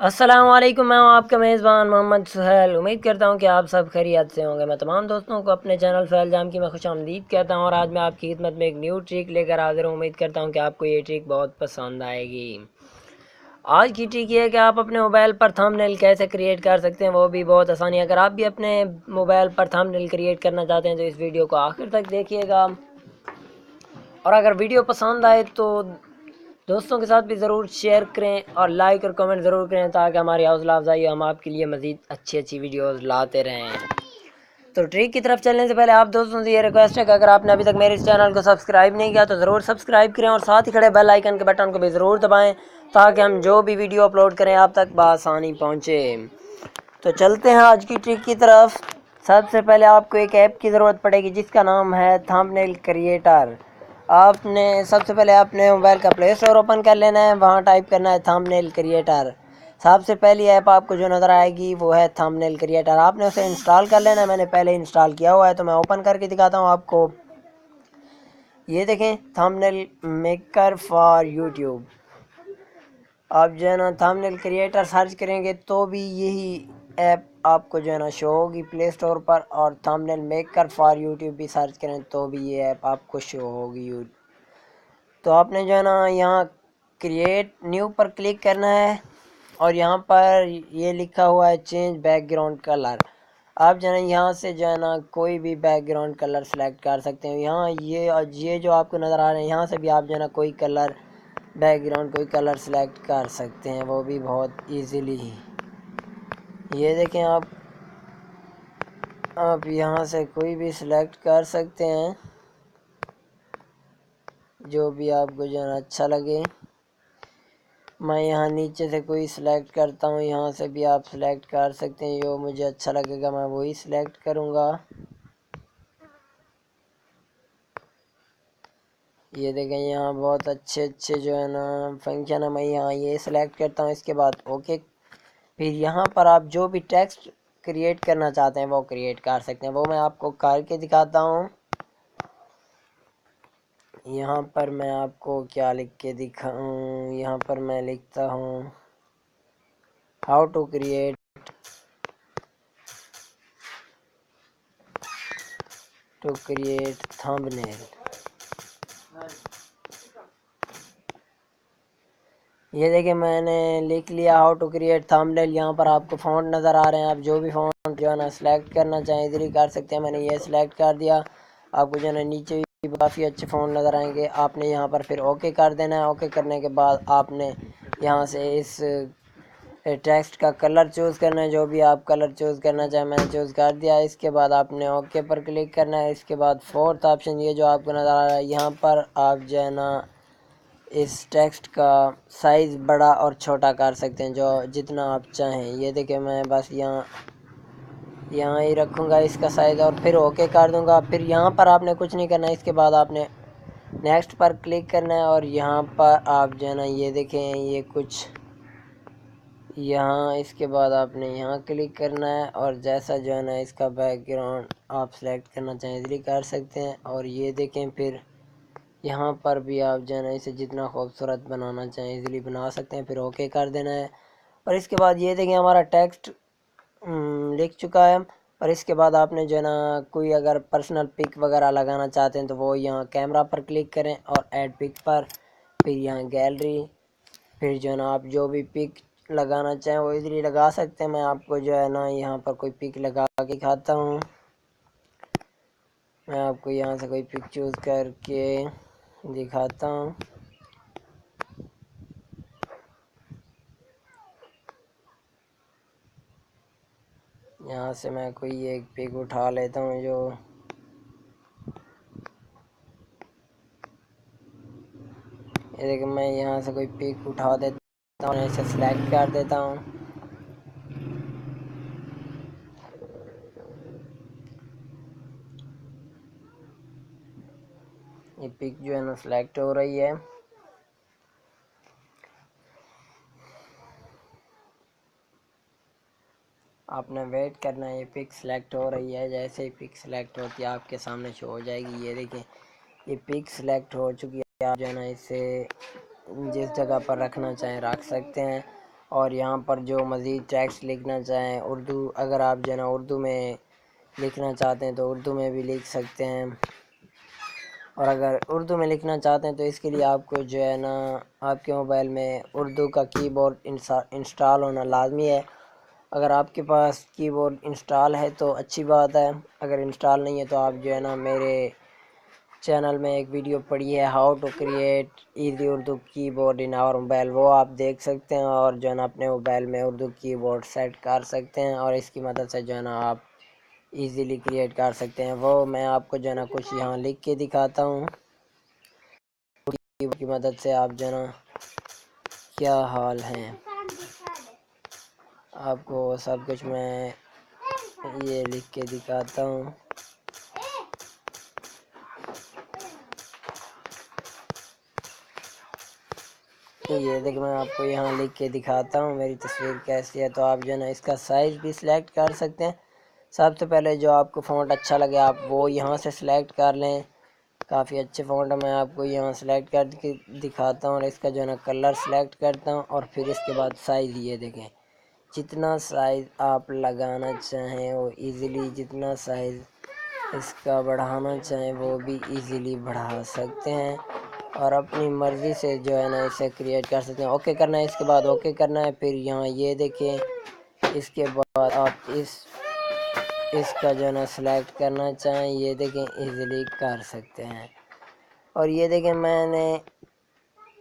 السلام علیکم، میں ہوں آپ کا میزبان محمد سہیل۔ امید کرتا ہوں کہ آپ سب خیریت سے ہوں گے۔ میں تمام دوستوں کو اپنے چینل سہیل جام کی میں خوش آمدید کہتا ہوں، اور آج میں آپ کی خدمت میں ایک نیو ٹرک لے کر حاضر ہوں۔ امید کرتا ہوں کہ آپ کو یہ ٹرک بہت پسند آئے گی۔ آج کی ٹرک یہ ہے کہ آپ اپنے موبائل پر تھمب نیل کیسے کریٹ کر سکتے ہیں، وہ بھی بہت آسانی ہے۔ اگر آپ بھی اپنے موبائل پر تھمب نیل کریٹ کرنا چاہتے ہیں تو اس ویڈیو کو آخر تک دیکھیے گا، اور اگر ویڈیو پسند آئے تو دوستوں کے ساتھ بھی ضرور شیئر کریں اور لائک اور کمنٹ ضرور کریں، تاکہ ہماری حوصلہ افزائی ہو، ہم آپ کے لیے مزید اچھی ویڈیوز لاتے رہیں۔ تو ٹرک کی طرف چلنے سے پہلے آپ دوستوں سے یہ ریکویسٹ ہے کہ اگر آپ نے ابھی تک میرے اس چینل کو سبسکرائب نہیں کیا تو ضرور سبسکرائب کریں، اور ساتھ ہی کھڑے بیل آئیکن کے بٹن کو بھی ضرور دبائیں، تاکہ ہم جو بھی ویڈیو اپلوڈ کریں آپ تک بآسانی پہنچے۔ تو چلتے ہیں آج کی ٹرک کی طرف۔ سب سے پہلے آپ کو ایک ایپ کی ضرورت پڑے گی جس کا نام ہے تھمب نیل کریٹر۔ آپ نے سب سے پہلے اپنے موبائل کا پلے اسٹور اوپن کر لینا ہے، وہاں ٹائپ کرنا ہے تھمب نیل کریٹر۔ سب سے پہلی ایپ آپ کو جو نظر آئے گی وہ ہے تھمب نیل کریٹر۔ آپ نے اسے انسٹال کر لینا ہے، میں نے پہلے انسٹال کیا ہوا ہے تو میں اوپن کر کے دکھاتا ہوں آپ کو۔ یہ دیکھیں، thumbnail maker for YouTube. آپ جو ہے نا تھمب نیل کریٹر سرچ کریں گے تو بھی یہی ایپ آپ کو جو ہے نا شو ہوگی پلے اسٹور پر، اور thumbnail maker for YouTube بھی سرچ کریں تو بھی یہ ایپ آپ کو شو ہوگی۔ تو آپ نے جو ہے نا یہاں کریٹ نیو پر کلک کرنا ہے، اور یہاں پر یہ لکھا ہوا ہے چینج بیک گراؤنڈ کلر۔ آپ جو ہے نا یہاں سے جو ہے نا کوئی بھی بیک گراؤنڈ کلر سلیکٹ کر سکتے ہیں۔ یہاں یہ جو آپ کو نظر آ رہے ہیں، یہاں سے بھی آپ جو ہے نا کوئی کلر بیک گراؤنڈ کوئی کلر سلیکٹ کر سکتے ہیں، وہ بھی بہت ایزیلی ہی۔ یہ دیکھیں، آپ یہاں سے کوئی بھی سلیکٹ کر سکتے ہیں جو بھی آپ کو جو ہے نا اچھا لگے۔ میں یہاں نیچے سے کوئی سلیکٹ کرتا ہوں، یہاں سے بھی آپ سلیکٹ کر سکتے ہیں، جو مجھے اچھا لگے گا میں وہی سلیکٹ کروں گا۔ یہ دیکھیں، یہاں بہت اچھے جو ہے نا فنکشن ہے۔ میں یہاں یہ سلیکٹ کرتا ہوں، اس کے بعد اوکے۔ پھر یہاں پر آپ جو بھی ٹیکسٹ کریٹ کرنا چاہتے ہیں وہ کریٹ کر سکتے ہیں، وہ میں آپ کو کر کے دکھاتا ہوں۔ یہاں پر میں آپ کو کیا لکھ کے دکھاؤں، یہاں پر میں لکھتا ہوں ہاؤ ٹو کریٹ تھمب نیل۔ یہ دیکھیں، میں نے لکھ لیا ہاؤ ٹو کریٹ تھمب نیل۔ یہاں پر آپ کو فونٹ نظر آ رہے ہیں، آپ جو بھی فونٹ جو ہے نا سلیکٹ کرنا چاہیں ادھر ہی کر سکتے ہیں۔ میں نے یہ سلیکٹ کر دیا۔ آپ کو جو ہے نا نیچے بھی کافی اچھے فونٹ نظر آئیں گے۔ آپ نے یہاں پر پھر اوکے کر دینا ہے۔ اوکے کرنے کے بعد آپ نے یہاں سے اس ٹیکسٹ کا کلر چوز کرنا ہے، جو بھی آپ کلر چوز کرنا چاہیں، میں نے چوز کر دیا۔ اس کے بعد آپ نے اوکے پر کلک کرنا ہے۔ اس کے بعد فورتھ آپشن یہ جو آپ کو نظر آ رہا ہے، یہاں پر آپ جو ہے نا اس ٹیکسٹ کا سائز بڑا اور چھوٹا کر سکتے ہیں، جو جتنا آپ چاہیں۔ یہ دیکھیں، میں بس یہاں ہی رکھوں گا اس کا سائز، اور پھر اوکے کر دوں گا۔ پھر یہاں پر آپ نے کچھ نہیں کرنا ہے، اس کے بعد آپ نے نیکسٹ پر کلک کرنا ہے، اور یہاں پر آپ جو ہے نا یہ دیکھیں یہ کچھ یہاں، اس کے بعد آپ نے یہاں کلک کرنا ہے، اور جیسا جو ہے نا اس کا بیک گراؤنڈ آپ سلیکٹ کرنا چاہیں ادھر ہی کر سکتے ہیں۔ اور یہ دیکھیں، پھر یہاں پر بھی آپ جو ہے نا اسے جتنا خوبصورت بنانا چاہیں ایزیلی بنا سکتے ہیں، پھر اوکے کر دینا ہے۔ اور اس کے بعد یہ دیکھیں ہمارا ٹیکسٹ لکھ چکا ہے۔ اور اس کے بعد آپ نے جو ہے نا کوئی اگر پرسنل پک وغیرہ لگانا چاہتے ہیں تو وہ یہاں کیمرہ پر کلک کریں اور ایڈ پک پر، پھر یہاں گیلری، پھر جو ہے نا آپ جو بھی پک لگانا چاہیں وہ ادھر ہی لگا سکتے ہیں۔ میں آپ کو جو ہے نا یہاں پر کوئی پک لگا کے دکھاتا ہوں۔ میں آپ کو یہاں سے کوئی پک چوز کر کے دکھاتا ہوں۔ یہاں سے میں کوئی ایک پک اٹھا لیتا ہوں، جو یہ دیکھیں، میں یہاں سے کوئی پک اٹھا دیتا ہوں، اسے سلیکٹ کر دیتا ہوں۔ یہ پک جو ہے نا سلیکٹ ہو رہی ہے۔ آپ نے ویٹ کرنا ہے، یہ پک سلیکٹ ہو رہی ہے۔ جیسے ہی پک سلیکٹ ہوتی ہے آپ کے سامنے شو ہو جائے گی۔ یہ دیکھیں، یہ پک سلیکٹ ہو چکی ہے۔ آپ جو ہے نا اسے جس جگہ پر رکھنا چاہیں رکھ سکتے ہیں۔ اور یہاں پر جو مزید ٹیکسٹ لکھنا چاہیں اردو، اگر آپ جو ہے نا اردو میں لکھنا چاہتے ہیں تو اردو میں بھی لکھ سکتے ہیں، اور اگر اردو میں لکھنا چاہتے ہیں تو اس کے لیے آپ کو جو ہے نا آپ کے موبائل میں اردو کا کی بورڈ انسٹال ہونا لازمی ہے۔ اگر آپ کے پاس کی بورڈ انسٹال ہے تو اچھی بات ہے، اگر انسٹال نہیں ہے تو آپ جو ہے نا میرے چینل میں ایک ویڈیو پڑی ہے how to create easy Urdu keyboard in our mobile, وہ آپ دیکھ سکتے ہیں اور جو ہے نا اپنے موبائل میں اردو کی بورڈ سیٹ کر سکتے ہیں، اور اس کی مدد سے جو ہے نا آپ ایزیلی کریٹ کر سکتے ہیں۔ وہ میں آپ کو جو ہے نا کچھ یہاں لکھ کے دکھاتا ہوں، کی مدد سے آپ جو ہے نا کیا حال ہیں، آپ کو سب کچھ میں یہ لکھ کے دکھاتا ہوں۔ یہ دیکھ میں آپ کو یہاں لکھ کے دکھاتا ہوں میری تصویر کیسی ہے، تو آپ جو ہے نا اس کا سائز بھی سلیکٹ کر سکتے ہیں۔ سب سے پہلے جو آپ کو فونٹ اچھا لگے آپ وہ یہاں سے سلیکٹ کر لیں، کافی اچھے فونٹ میں آپ کو یہاں سلیکٹ کر کے دکھاتا ہوں، اور اس کا جو ہے نا کلر سلیکٹ کرتا ہوں، اور پھر اس کے بعد سائز یہ دیکھیں، جتنا سائز آپ لگانا چاہیں وہ ایزیلی، جتنا سائز اس کا بڑھانا چاہیں وہ بھی ایزیلی بڑھا سکتے ہیں، اور اپنی مرضی سے جو ہے نا اسے کریٹ کر سکتے ہیں۔ اوکے کرنا ہے، اس کے بعد اوکے کرنا ہے، پھر یہاں یہ دیکھیں، اس کے بعد آپ اس کا جو ہے نا سلیکٹ کرنا چاہیں یہ دیکھیں ایزیلی کر سکتے ہیں، اور یہ دیکھیں میں نے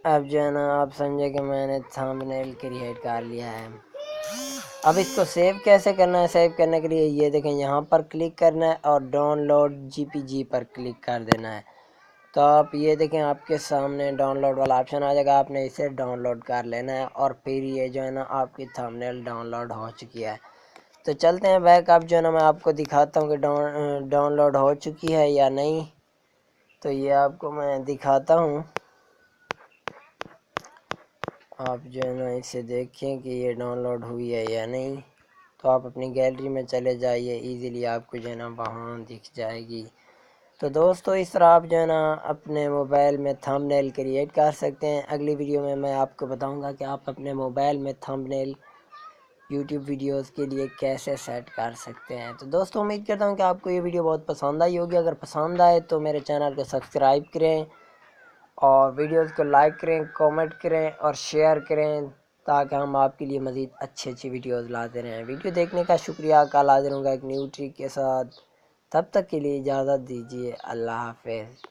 اب جو ہے نا آپ سمجھے کہ میں نے تھمبنیل کریٹ کر لیا ہے۔ اب اس کو سیو کیسے کرنا ہے؟ سیو کرنے کے لیے یہ دیکھیں یہاں پر کلک کرنا ہے اور ڈاؤن لوڈ جی پی جی پر کلک کر دینا ہے، تو آپ یہ دیکھیں آپ کے سامنے ڈاؤن لوڈ والا آپشن آ جائے گا، آپ نے اسے ڈاؤن لوڈ کر لینا ہے، اور پھر یہ جو ہے نا آپ کی تھمبنیل ڈاؤن لوڈ ہو چکی ہے۔ تو چلتے ہیں بیک، اب جو ہے نا میں آپ کو دکھاتا ہوں کہ ڈاؤن لوڈ ہو چکی ہے یا نہیں، تو یہ آپ کو میں دکھاتا ہوں، آپ جو ہے نا اسے دیکھیں کہ یہ ڈاؤن لوڈ ہوئی ہے یا نہیں، تو آپ اپنی گیلری میں چلے جائیے، ایزیلی آپ کو جو ہے نا وہاں دکھ جائے گی۔ تو دوستو اس طرح آپ جو ہے نا اپنے موبائل میں تھمبنیل کریٹ کر سکتے ہیں۔ اگلی ویڈیو میں میں آپ کو بتاؤں گا کہ آپ اپنے موبائل میں تھمبنیل یوٹیوب ویڈیوز کے لیے کیسے سیٹ کر سکتے ہیں۔ تو دوستو امید کرتا ہوں کہ آپ کو یہ ویڈیو بہت پسند آئی ہوگی، اگر پسند آئے تو میرے چینل کو سبسکرائب کریں، اور ویڈیوز کو لائک کریں، کامنٹ کریں اور شیئر کریں، تاکہ ہم آپ کے لیے مزید اچھی ویڈیوز لاتے رہیں۔ ویڈیو دیکھنے کا شکریہ، کل حاضر ہوں گا ایک نیو ٹرک کے ساتھ، تب تک کے لیے اجازت دیجیے، اللہ حافظ۔